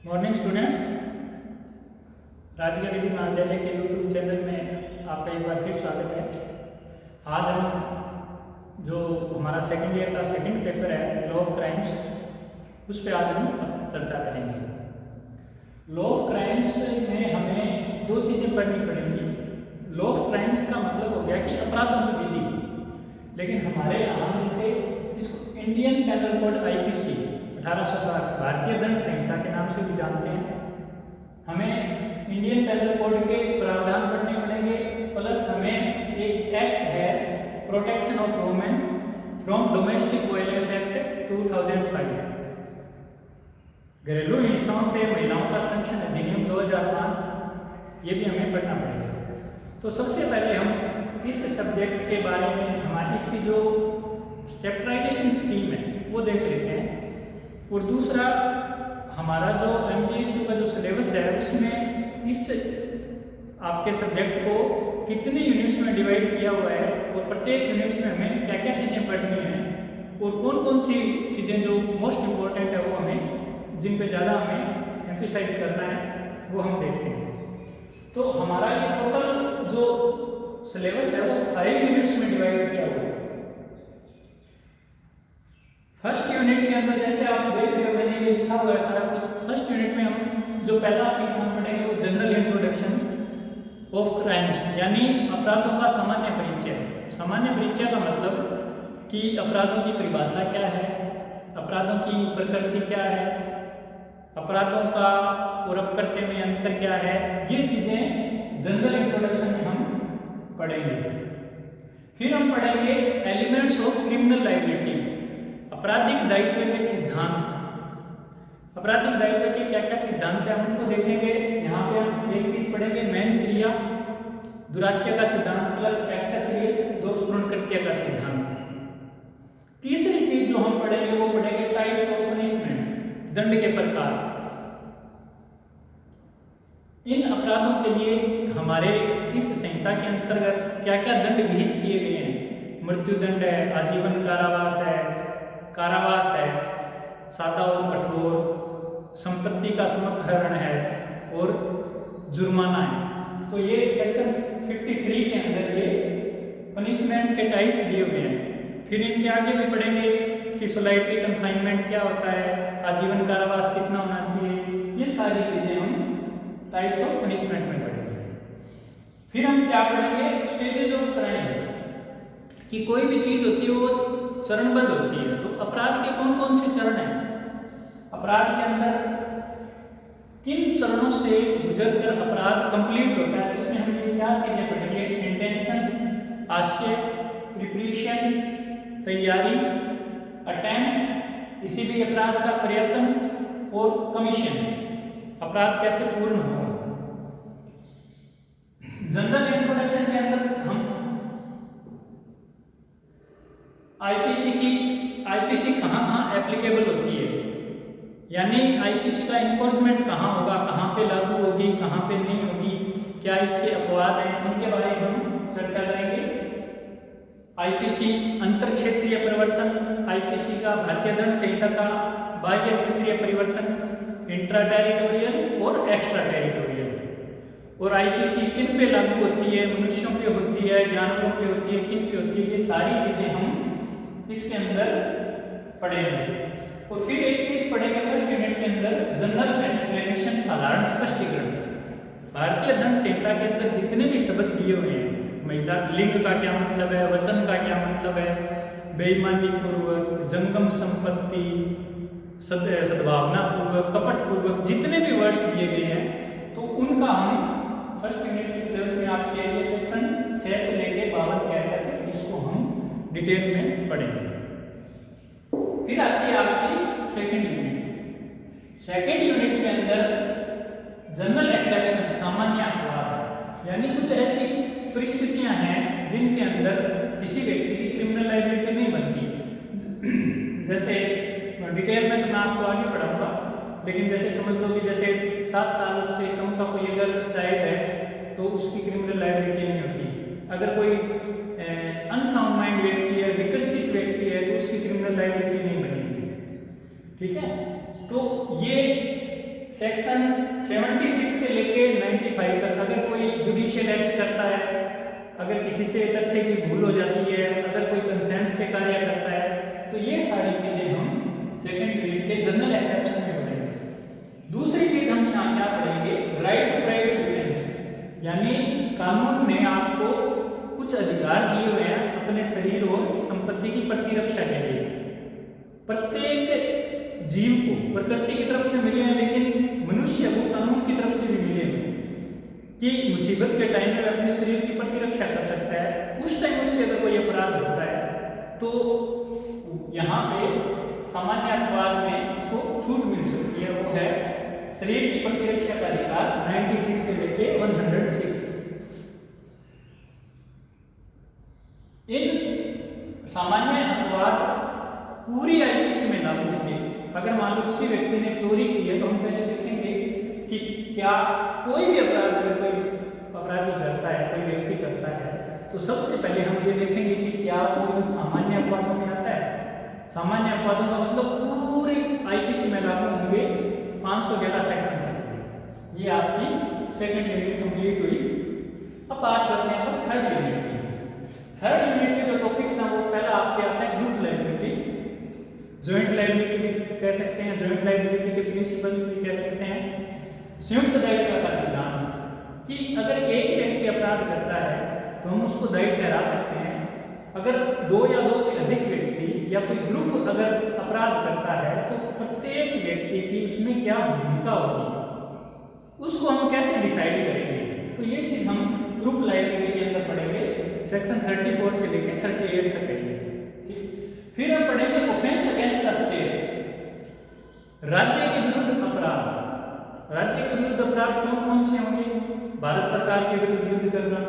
Morning students, Radhika विधि महाविद्यालय के YouTube channel में आपका एक बार फिर स्वागत है। आज हम जो हमारा सेकेंड ईयर का सेकंड पेपर है लॉ ऑफ क्राइम्स, उस पर आज हम चर्चा करेंगे। लॉ ऑफ क्राइम्स में हमें दो चीज़ें पढ़नी पड़ेंगी। लॉ ऑफ क्राइम्स का मतलब हो गया कि अपराधों की विधि, लेकिन हमारे यहाँ जैसे इसको इंडियन पेनल कोड IPC 1860 भारतीय दंड संहिता के नाम से भी जानते हैं। हमें इंडियन पेनल कोड के प्रावधान पढ़ने पड़ेंगे, प्लस हमें एक एक्ट है protection of women from domestic violence act 2005, घरेलू हिंसाओं से महिलाओं का संरक्षण अधिनियम 2005, ये भी हमें पढ़ना पड़ेगा। तो सबसे पहले हम इस सब्जेक्ट के बारे में हमारी इसकी जो चैप्टराइजेशन स्कीम है वो देख लेते हैं, और दूसरा हमारा जो MPSU का जो सिलेबस है उसमें इस आपके सब्जेक्ट को कितने यूनिट्स में डिवाइड किया हुआ है और प्रत्येक यूनिट्स में हमें क्या क्या चीज़ें पढ़नी हैं और कौन कौन सी चीज़ें जो मोस्ट इम्पोर्टेंट है वो हमें जिन पे ज़्यादा हमें एम्फेसाइज करना है वो हम देखते हैं। तो हमारा ये टोटल जो सिलेबस है वो 5 यूनिट्स में डिवाइड किया हुआ है। फर्स्ट यूनिट के अंदर जैसे आप देख रहे हो मैंने ये लिखा हुआ है सारा कुछ। फर्स्ट यूनिट में हम जो पहला चीज हम पढ़ेंगे वो जनरल इंट्रोडक्शन ऑफ क्राइम्स, यानी अपराधों का सामान्य परिचय। सामान्य परिचय का मतलब कि अपराधों की परिभाषा क्या है, अपराधों की प्रकृति क्या है, अपराधों का और अपकृत्य में अंतर क्या है, ये चीजें जनरल इंट्रोडक्शन में हम पढ़ेंगे। फिर हम पढ़ेंगे एलिमेंट्स ऑफ क्रिमिनल लायबिलिटी, आपराधिक दायित्व के सिद्धांत। आपराधिक दायित्व के क्या क्या सिद्धांत हैं उनको देखेंगे। यहाँ पे हम एक चीज पढ़ेंगे मेंस रिया, दुराश्य का सिद्धांत, प्लस एक्टस रियस, दोषपूर्ण कृत्य का सिद्धांत। तीसरी चीज जो हम पढ़ेंगे वो पढ़ेंगे टाइप्स ऑफ पनिशमेंट, दंड के प्रकार। इन अपराधों के लिए हमारे इस संहिता के अंतर्गत क्या क्या दंड विहित किए गए हैं। मृत्युदंड है, आजीवन कारावास है, कारावास है, सादा और कठोर, संपत्ति का समपहरण है और जुर्माना है। तो ये सेक्शन 53 के अंदर ये पनिशमेंट के टाइप्स दिए हुए हैं। फिर इनके आगे भी पढ़ेंगे कि सोलाइटरी कन्फाइनमेंट क्या होता है, आजीवन कारावास कितना होना चाहिए, ये सारी चीजें हम टाइप्स ऑफ पनिशमेंट में पढ़ेंगे। फिर हम क्या पढ़ेंगे स्टेजेस ऑफ क्राइम, कि कोई भी चीज होती है वो चरणबद्ध होती है। तो अपराध के कौन कौन से चरण हैं, अपराध के अंदर किन चरणों से गुजरकर अपराध कंप्लीट होता है, जिसमें हम ये चार चीजें पढ़ेंगे। इंटेंशन, आशय, प्रिपरेशन, तैयारी, अटेम्प्ट, किसी भी अपराध का प्रयत्न, और कमीशन, अपराध कैसे पूर्ण होगा। जनरल इंट्रोडक्शन के अंदर हम आईपीसी कहाँ एप्लीकेबल होती है, यानी आईपीसी का इन्फोर्समेंट कहाँ होगा, कहाँ पे लागू होगी, कहाँ पे नहीं होगी, क्या इसके अपवाद हैं, उनके बारे में हम चर्चा करेंगे। आईपीसी अंतर क्षेत्रीय परिवर्तन, आईपीसी का भारतीय दंड संहिता का बाह्य क्षेत्रीय परिवर्तन, इंट्रा टेरिटोरियल और एक्स्ट्रा टेरिटोरियल, और आईपीसी किन पे लागू होती है, मनुष्यों पे होती है, जानवरों पे होती है, किन पे होती है, ये सारी चीजें हम इसके अंदर पढ़ेंगे। और फिर एक चीज पढ़ेंगे फर्स्ट यूनिट के अंदर, जनरल एक्सप्लेनेशन, साधारण स्पष्टीकरण। भारतीय दंड संहिता के अंदर जितने भी शब्द दिए हुए हैं, महिला लिंग का क्या मतलब है, वचन का क्या मतलब है, बेईमानी पूर्वक, जंगम संपत्ति, सद्भावना पूर्वक, कपट पूर्वक, जितने भी वर्ड्स दिए गए हैं तो उनका हम फर्स्ट यूनिट के सिलेबस में आपके ये सेक्शन 6 से लेके 52 क्या तक इसको हम डिटेल में पढ़ेंगे। फिर आती है आपकी सेकंड यूनिट। सेकंड यूनिट के अंदर जनरल एक्सेप्शन, सामान्य अपराध, यानी कुछ ऐसी परिस्थितियां हैं जिनके अंदर किसी व्यक्ति की क्रिमिनल लायबिलिटी नहीं बनती। जैसे डिटेल में तो मैं आपको आगे पढ़ाऊंगा, लेकिन जैसे समझ लो कि जैसे 7 साल से कम का कोई अगर चाइल्ड है तो उसकी क्रिमिनल लायबिलिटी नहीं होती। अगर कोई अनसाउंड माइंड व्यक्ति है, विकर्चित व्यक्ति है, तो उसकी क्रिमिनल लायबिलिटी नहीं बनेगी। ठीक है, तो ये सेक्शन 76 से लेके 95 तक अगर कोई जुडिशियल एक्ट करता है, अगर किसी से तथ्य की भूल हो जाती है, अगर कोई कंसेंट से कार्य करता है, तो ये सारी चीजें हम सेकंड यूनिट के जनरल एक्सेप्शन में पढ़ेंगे। दूसरी चीज हम यहाँ क्या पढ़ेंगे, राइट टू प्राइवेट डिफेंस, यानी कानून ने आपको कुछ अधिकार दिए हुए हैं अपने शरीर और संपत्ति की प्रतिरक्षा के लिए। प्रत्येक जीव को प्रकृति की तरफ से मिले हैं, लेकिन मनुष्य को कानून की तरफ से भी मिले हैं कि मुसीबत के टाइम में अपने शरीर की प्रतिरक्षा कर सकता है। उस टाइम उससे अगर कोई अपराध होता है तो यहाँ पे सामान्य अपराध में उसको छूट मिल सकती है, वो है शरीर की प्रतिरक्षा का अधिकार 96 से लेके 106। इन सामान्य अपराध पूरी आईपीसी में लागू होंगे। अगर मान लो किसी व्यक्ति ने चोरी की है तो हम पहले देखेंगे कि क्या कोई भी अपराध अगर कोई अपराधी करता है, कोई व्यक्ति करता है, तो सबसे पहले हम ये देखेंगे कि क्या वो इन सामान्य अपराधों में आता है। सामान्य अपराधों का मतलब पूरे आईपीसी में लागू होंगे 511 सेक्शन तक। ये आपकी सेकंड यूनिट कंप्लीट हुई। अब बात करते हैं हम थर्ड यूनिट की। थर्ड यूनिट के जो टॉपिक्स हैं वो पहला आपके आता है ग्रुप लायबिलिटी, जॉइंट लायबिलिटी भी कह सकते हैं, जॉइंट लायबिलिटी के प्रिंसिपल्स भी कह सकते हैं, संयुक्त दायित्व का सिद्धांत कि अगर एक व्यक्ति अपराध करता है तो हम उसको दायी ठहरा सकते हैं। अगर दो या दो से अधिक व्यक्ति या कोई ग्रुप अगर अपराध करता है तो प्रत्येक व्यक्ति की उसमें क्या भूमिका होगी, उसको हम कैसे डिसाइड करेंगे। तो ये चीज हम ग्रुप लायबिलिटी के अंदर पढ़ेंगे, सेक्शन 34 से लेकर 38 तक है। फिर हम पढ़ेंगे ऑफेंस अगेंस्ट द स्टेट, राज्य के विरुद्ध अपराध। राज्य के विरुद्ध अपराध कौन कौन से होंगे? भारत सरकार के विरुद्ध युद्ध करना,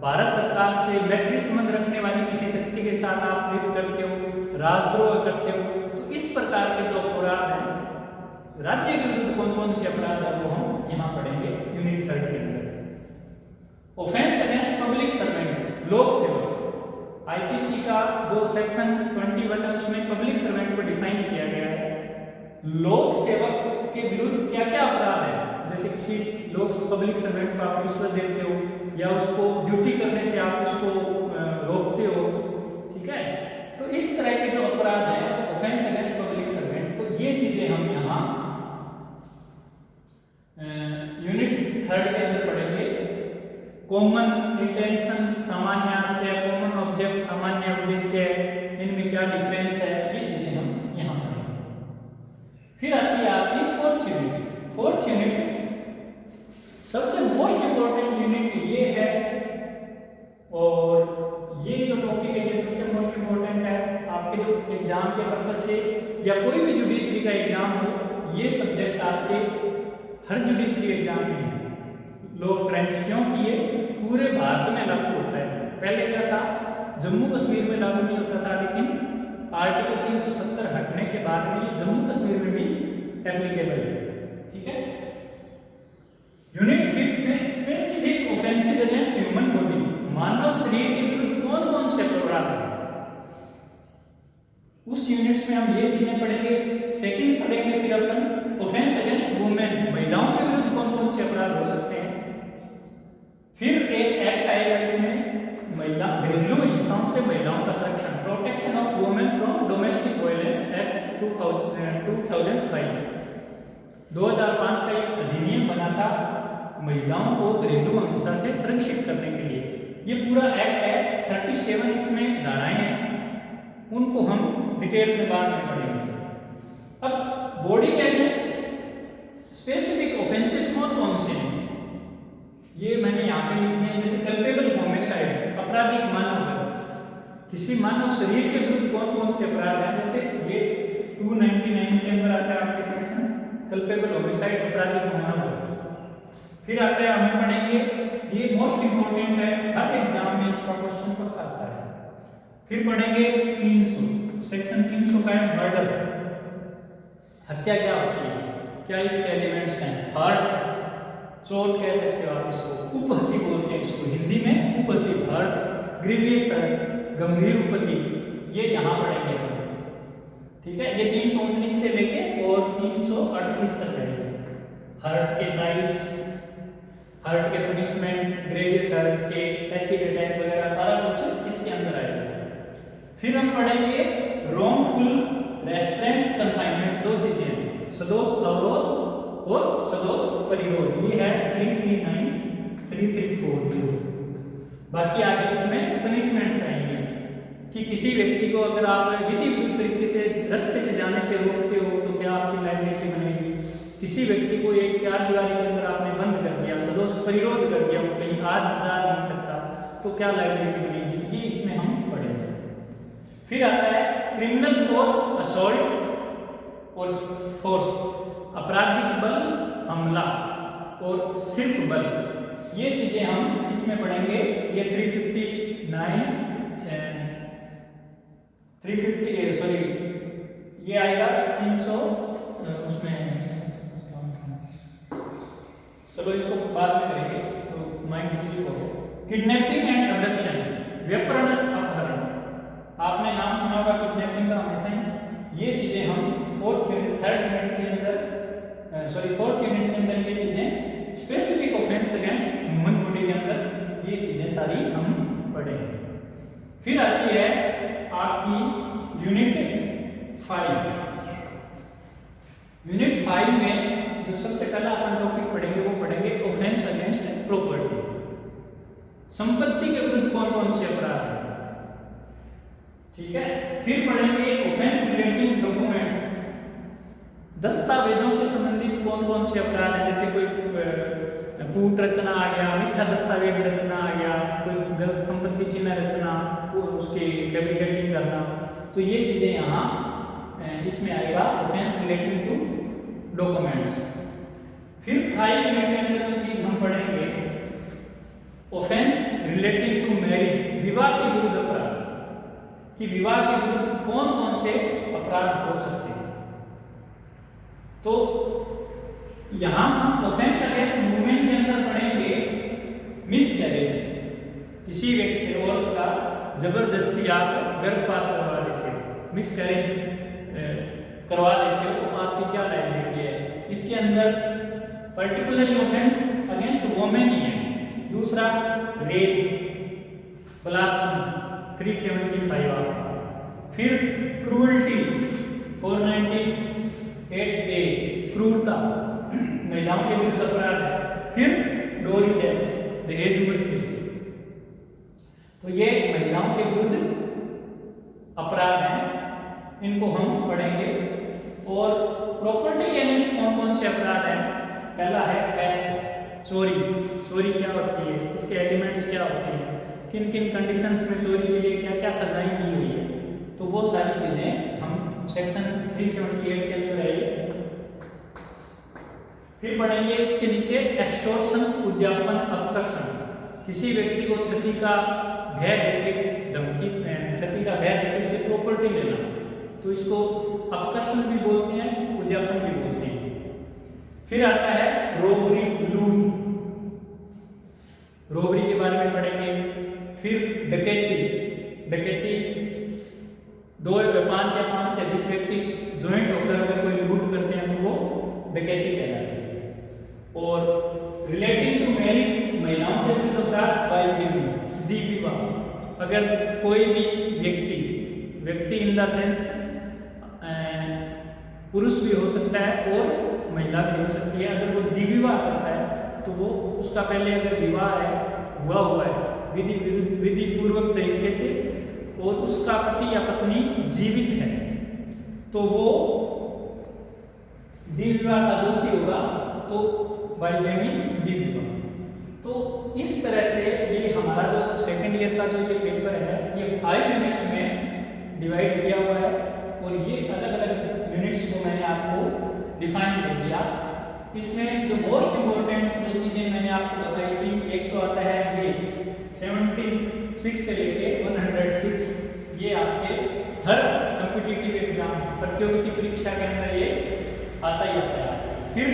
भारत सरकार से मैत्री संबंध रखने वाली किसी शक्ति के साथ आप युद्ध करते हो, राजद्रोह करते हो, तो इस प्रकार के जो अपराध हैं राज्य के विरुद्ध कौन कौन से अपराध है वो हम यहाँ पढ़ेंगे यूनिट 3 के अंदर। ऑफेंस अगेंस्ट पब्लिक सर्वेंट, लोक सेवक, आईपीसी का जो सेक्शन 21 है उसमें पब्लिक सर्वेंट को डिफाइन किया गया है। लोक सेवक के विरुद्ध क्या क्या अपराध है, जैसे किसी लोक पब्लिक सर्वेंट को आप रिश्वत देते हो या उसको ड्यूटी करने से आप उसको रोकते हो, ठीक है, तो इस तरह के जो अपराध है ऑफेंस अगेंस्ट पब्लिक सर्वेंट, तो ये चीजें हम यहाँ यूनिट 3 के अंदर पढ़ेंगे। कॉमन इंटेंशन, सामान्य आशय, कॉमन ऑब्जेक्ट, सामान्य उद्देश्य, इनमें क्या डिफरेंस है, ये चीजें हम यहाँ पढ़ेंगे। फिर आती है आपकी फोर्थ यूनिट। फोर्थ यूनिट सबसे मोस्ट इंपॉर्टेंट यूनिट ये है, और ये जो टॉपिक है ये सबसे मोस्ट इंपॉर्टेंट है आपके जो एग्जाम के पर्पज से या कोई भी जुडिशरी का एग्जाम हो, ये सब्जेक्ट आपके हर जुडिशरी एग्जाम में है, लॉ ऑफ क्राइम्स। क्योंकि ये पूरे भारत में लागू होता है। पहले क्या था, जम्मू कश्मीर में लागू नहीं होता था, लेकिन आर्टिकल 370 हटने के बाद में ये जम्मू कश्मीर में भी एप्लीकेबल है, ठीक है। यूनिट 5 में specific offences against human body, मानव शरीर के विरुद्ध कौन कौन से अपराध हैं, उस यूनिट्स में हम ये चीजें पढ़ेंगे। सेकंड पढ़ेंगे फिर अपन ऑफेंस अगेंस्ट वुमेन, महिलाओं के विरुद्ध कौन कौन से अपराध हो सकते हैं। फिर एक एक्ट आएगा इसमें, महिला घरेलू हिंसाओं से महिलाओं का संरक्षण, protection of women from domestic violence act 2005। 2005 का एक अधिनियम बना था महिलाओं को घरेलू हिंसा से सुरक्षित करने के लिए। ये पूरा एक्ट है, 37 इसमें धाराएं हैं, उनको हम डिटेल में बाद में पढ़ेंगे। अब बॉडी के अगेंस्ट स्पेसिफिक ऑफेंसेस कौन कौन से हैं, ये मैंने यहाँ पे लिख दिए। जैसे कल्पेबल होमिसाइड, आपराधिक मानव हत्या, किसी मानव शरीर के विरुद्ध कौन कौन से अपराध हैं, जैसे ये 299 के अंदर आता है आपके सेक्शन कल्पेबल होमिसाइड, आपराधिक मानव हत्या। फिर आता है, हमें पढ़ेंगे, ये मोस्ट इंपोर्टेंट है, हर एग्जाम में इसका क्वेश्चन पक्का आता है। फिर पढ़ेंगे 300, सेक्शन 300 का है मर्डर, हत्या क्या होती है, क्या इसके एलिमेंट्स हैं, हार्ट, चोट कह सकते हो आप इसको, उपहत्या बोलते हैं इसको हिंदी में, उपहत्या, हार्ट, ग्रीवियस है, गंभीर उपहत्या, ये यहाँ पढ़ेंगे हम, ठीक है। ये 319 से लेके और 338 तक है। हर्ट के टाइप्स, हर्ट के पनिशमेंट, ग्रेवियस हर्ट के, एसिड अटैक वगैरह सारा कुछ इसके अंदर आएगा। फिर हम पढ़ेंगे रॉन्गफुल रेस्ट्रेंट कन्फाइनमेंट, दो चीजें हैं, सदोष अवरोध और सदोष परिरोध। ये है 339 334। बाकी आगे इसमें पनिशमेंट्स आएंगे कि किसी व्यक्ति को अगर आप विधि विरुद्ध तरीके से रास्ते से जाने से रोकते हो तो क्या आपकी लायबिलिटी बनेगी। किसी व्यक्ति को एक चार दीवारी के अंदर आपने बंद कर दिया, सदोष परिरोध कर दिया, वो कहीं आ जा नहीं सकता, तो क्या लायबिलिटी बनेगी, ये इसमें हम पढ़ेंगे। फिर आता है क्रिमिनल फोर्स असॉल्ट और फोर्स, आपराधिक बल, हमला और सिर्फ बल, ये चीजें हम इसमें पढ़ेंगे। ये 350 सॉरी ये आएगा 300 उसमें, चलो इसको बाद में करेंगे तो माइंड से हो। किडनैपिंग एंड अबडक्शन, व्यपहरण अपहरण, आपने नाम सुना होगा किडनैपिंग का हमेशा ही। ये चीजें हम फोर्थ यूनिट के अंदर ये चीजें specific offence against human body के अंदर ये चीजें सारी हम पढ़ेंगे। फिर आती है आपकी यूनिट 5। यूनिट 5 में जो सबसे पहला अपन टॉपिक पढ़ेंगे वो पढ़ेंगे ऑफेंस अगेंस्ट प्रॉपर्टी, संपत्ति के विरुद्ध कौन कौन से अपराध हैं, ठीक है। फिर पढ़ेंगे ऑफेंस रिलेटिंग डॉक्यूमेंट्स, दस्तावेजों से संबंधित कौन कौन से अपराध हैं, जैसे कोई कूट रचना आ गया, मिथ्या दस्तावेज रचना आ गया, कोई गलत संपत्ति चिन्ह रचना, उसके फैब्रिकेटिंग करना, तो ये चीजें यहाँ इसमें आएगा ऑफेंस रिलेटिंग टू डॉक्यूमेंट्स। फिर 5 मिनट के अंदर जो चीज हम पढ़ेंगे ऑफेंस रिलेटिंग टू मैरिज, विवाह के विरुद्ध अपराध, कि विवाह के विरुद्ध कौन कौन से अपराध हो सकते हैं। तो यहां हम ऑफेंस अगेंस्ट वुमेन के अंदर पढ़ेंगे मिसकैरेज, किसी व्यक्ति औरत का जबरदस्ती आप गर्भपात करवा देते हो, मिसकैरेज करवा देते हो, तो आपकी क्या लायबिलिटी है। इसके अंदर पर्टिकुलरली ऑफेंस अगेंस्ट वुमेन ही है। दूसरा रेप, बलात्कार 375 आपका। फिर क्रूअल्टी 498A, क्रूरता महिलाओं के विरुद्ध अपराध है। फिर डोरी टैक्स, दहेज मृत्यु, तो ये महिलाओं के विरुद्ध अपराध हैं, इनको हम पढ़ेंगे। और प्रॉपर्टी अगेंस्ट कौन कौन से अपराध हैं, पहला है थेफ्ट, चोरी, चोरी क्या होती है, इसके एलिमेंट्स क्या होते हैं, किन किन कंडीशंस में चोरी के लिए क्या क्या सजाएं दी हुई है, तो वो सारी चीजें हम सेक्शन 378 के अंदर है। फिर पढ़ेंगे इसके नीचे एक्सटॉर्शन, उद्यापन, अपकर्षण, किसी व्यक्ति को क्षति का भय देके, धमकी, क्षति का भय देके उससे प्रॉपर्टी लेना, तो इसको अपकर्षण भी बोलते हैं, उद्यापन भी बोलते हैं। फिर आता है रोबरी, लूट, रोबरी के बारे में पढ़ेंगे। फिर डकैती, डकैती 2 या 5 या 5 से अधिक व्यक्ति ज्वाइंट होकर अगर कोई लूट करते हैं तो वो डकैती कहलाती है। और रिलेटिंग टू मैरिज, महिलाओं के विरुद्ध अपराध, बाइगेमी, द्विविवाह, अगर कोई भी व्यक्ति इन द सेंस पुरुष भी हो सकता है और महिला भी हो सकती है, अगर वो द्विविवाह करता है तो वो उसका पहले अगर विवाह है हुआ है विधि पूर्वक तरीके से और उसका पति या पत्नी जीवित है, तो वो द्विविवाह का दोषी होगा, तो बाइगेमी द्विविवाह। तो इस तरह से ये हमारा जो सेकेंड ईयर का जो ये पेपर है ये 5 यूनिट्स में डिवाइड किया हुआ है, और ये अलग अलग यूनिट्स को मैंने आपको डिफाइन कर दिया। इसमें जो मोस्ट इम्पोर्टेंट जो चीज़ें मैंने आपको बताई थी, एक तो आता है ये 76 से लेके 106, ये आपके हर कॉम्पिटिटिव एग्जाम प्रतियोगिता परीक्षा के अंदर ये आता ही आता है। फिर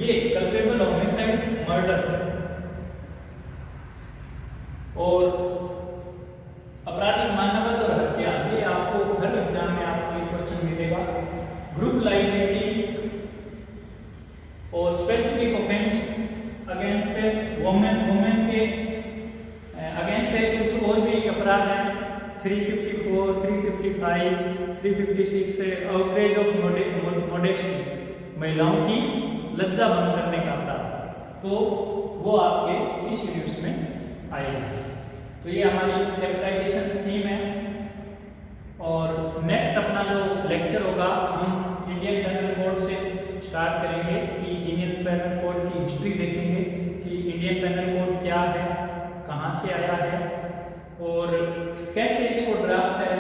ये कल्पेबल होमिसाइड, मर्डर और आपराधिक मानवता और हत्या, ये आपको हर एग्जाम में आपको एक क्वेश्चन मिलेगा। ग्रुप लायबिलिटी और स्पेसिफिक 354, 355, 356 से आउटरेज ऑफ मॉडेस्टी, महिलाओं की लज्जा भंग करने का अपराध, तो वो आपके इस यूनिट्स में आएगा। तो ये हमारी चैप्टराइजेशन स्कीम है। और नेक्स्ट अपना जो लेक्चर होगा हम इंडियन पेनल कोड से स्टार्ट करेंगे कि इंडियन पेनल कोड की हिस्ट्री देखेंगे कि इंडियन पेनल कोड क्या है, कहाँ से आया है और कैसे इसको ड्राफ्ट है,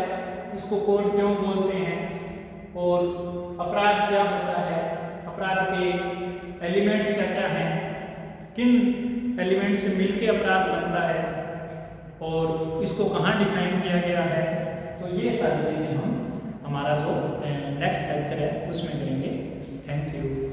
इसको कोड क्यों बोलते हैं और अपराध क्या होता है, अपराध के एलिमेंट्स क्या क्या हैं, किन एलिमेंट्स से मिलके अपराध बनता है और इसको कहाँ डिफाइन किया गया है। तो ये सारी चीज़ें हम हमारा जो नेक्स्ट लेक्चर है उसमें करेंगे। Thank you.